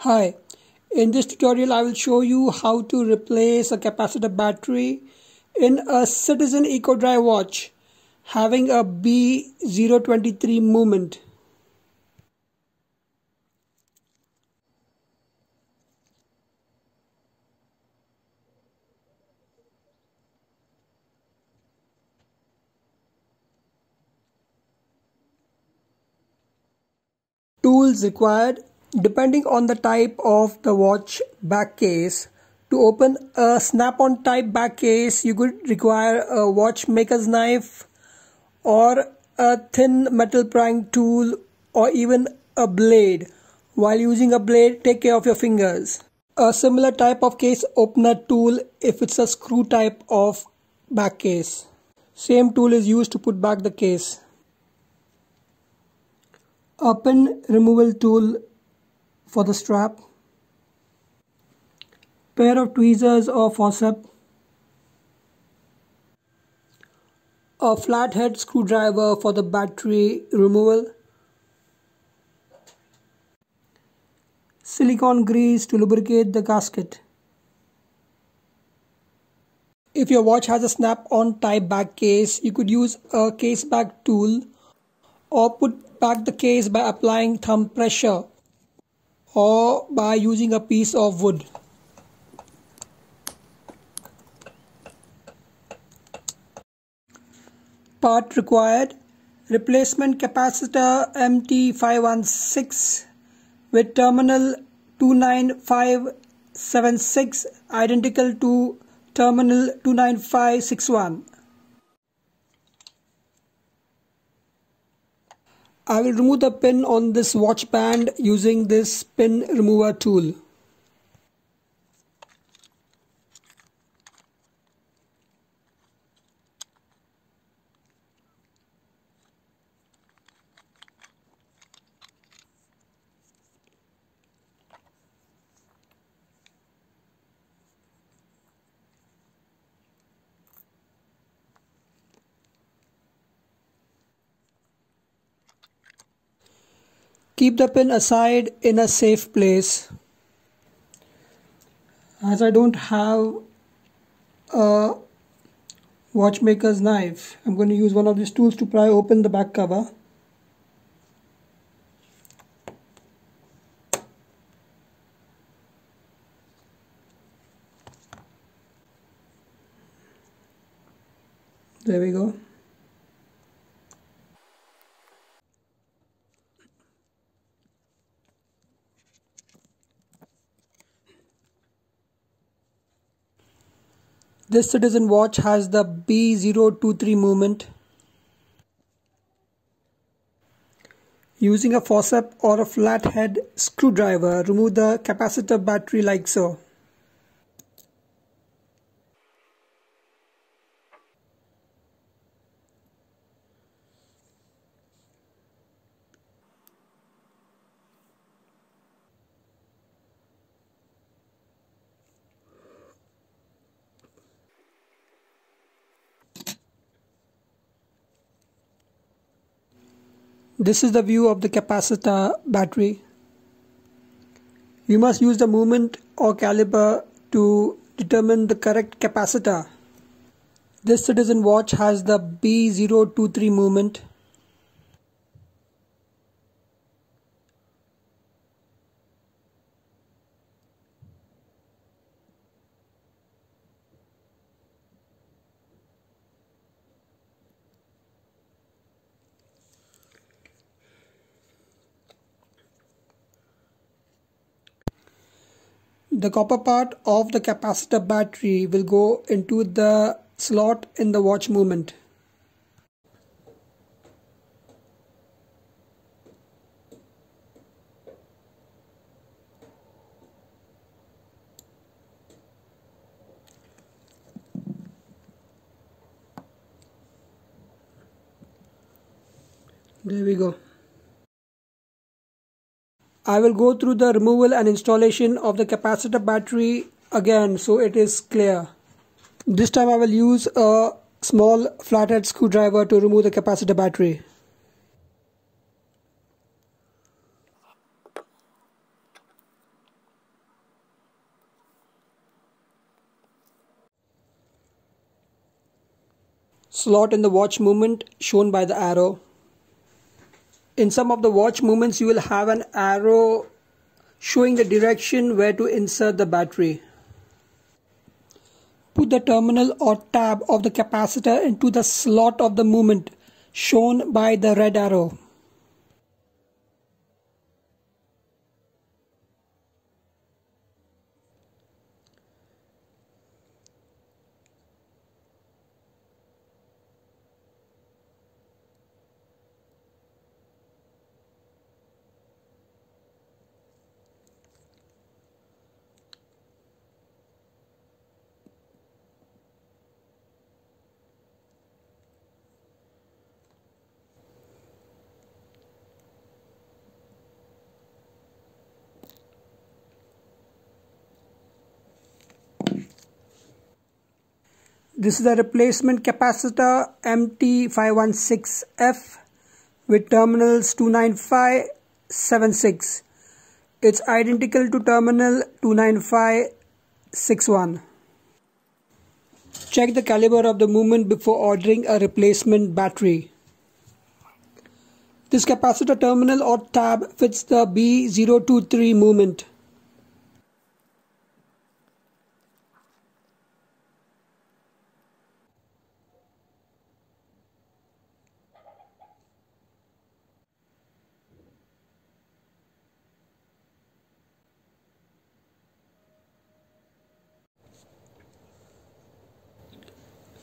Hi, in this tutorial I will show you how to replace a capacitor battery in a Citizen EcoDrive watch having a B023 movement. Tools required. Depending on the type of the watch back case, to open a snap-on type back case you could require a Watchmakers Knife or a thin metal prying tool or even a blade. While using a blade, take care of your fingers. A similar type of case opener tool if it's a screw type of back case. Same tool is used to put back the case. A pin removal tool for the strap, pair of tweezers or forceps, a flathead screwdriver for the battery removal, silicone grease to lubricate the gasket. If your watch has a snap-on type back case, you could use a case back tool or put back the case by applying thumb pressure or by using a piece of wood. Part required: replacement capacitor MT516 with terminal 29576 identical to terminal 29561. I will remove the pin on this watch band using this pin remover tool. Keep the pin aside in a safe place. As I don't have a watchmaker's knife, I'm going to use one of these tools to pry open the back cover. There we go. This Citizen watch has the B023 movement. Using a forceps or a flathead screwdriver, remove the capacitor battery like so. This is the view of the capacitor battery. You must use the movement or caliper to determine the correct capacitor. This Citizen watch has the B023 movement. The copper part of the capacitor battery will go into the slot in the watch movement. There we go. I will go through the removal and installation of the capacitor battery again so it is clear. This time I will use a small flathead screwdriver to remove the capacitor battery. slot in the watch movement shown by the arrow. In some of the watch movements you will have an arrow showing the direction where to insert the battery. Put the terminal or tab of the capacitor into the slot of the movement shown by the red arrow. This is a replacement capacitor MT516F with terminals 29576. It's identical to terminal 29561. Check the caliber of the movement before ordering a replacement battery. This capacitor terminal or tab fits the B023 movement.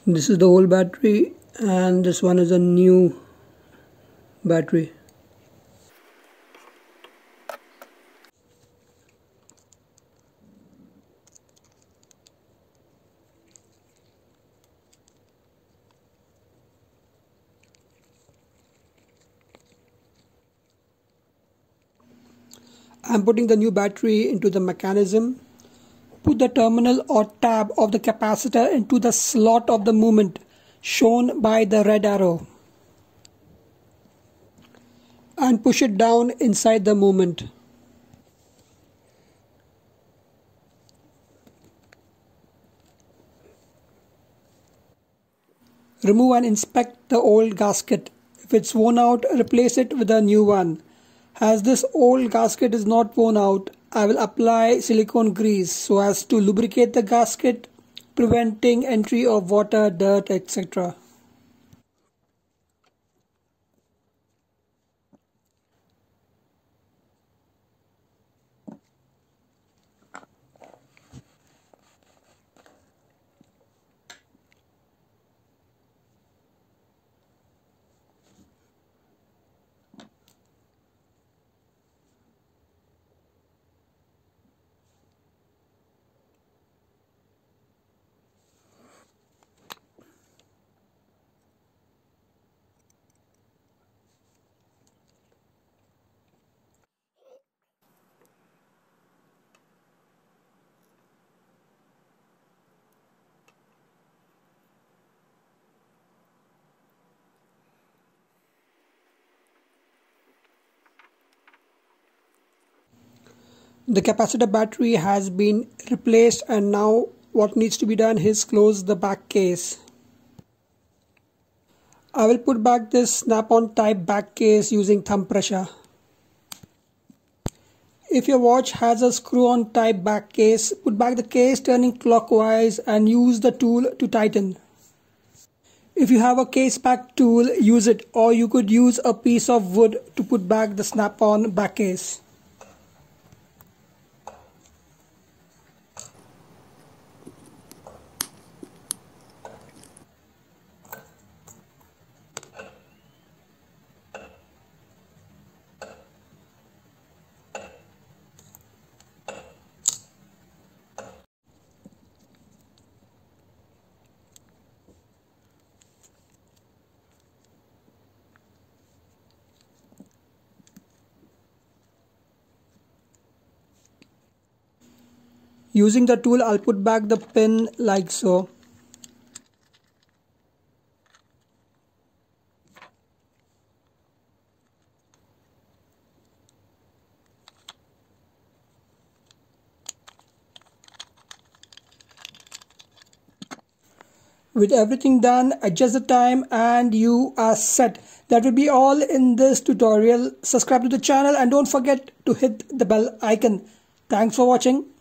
This is the old battery and this one is a new battery. I am putting the new battery into the mechanism. Put the terminal or tab of the capacitor into the slot of the movement shown by the red arrow and push it down inside the movement. Remove and inspect the old gasket. If it's worn out, replace it with a new one. As this old gasket is not worn out, I will apply silicone grease so as to lubricate the gasket, preventing entry of water, dirt, etc. The capacitor battery has been replaced and now what needs to be done is close the back case. I will put back this snap-on type back case using thumb pressure. If your watch has a screw-on type back case, put back the case turning clockwise and use the tool to tighten. If you have a case back tool, use it, or you could use a piece of wood to put back the snap-on back case. Using the tool, I'll put back the pin like so. With everything done, adjust the time and you are set. That will be all in this tutorial. Subscribe to the channel and don't forget to hit the bell icon. Thanks for watching.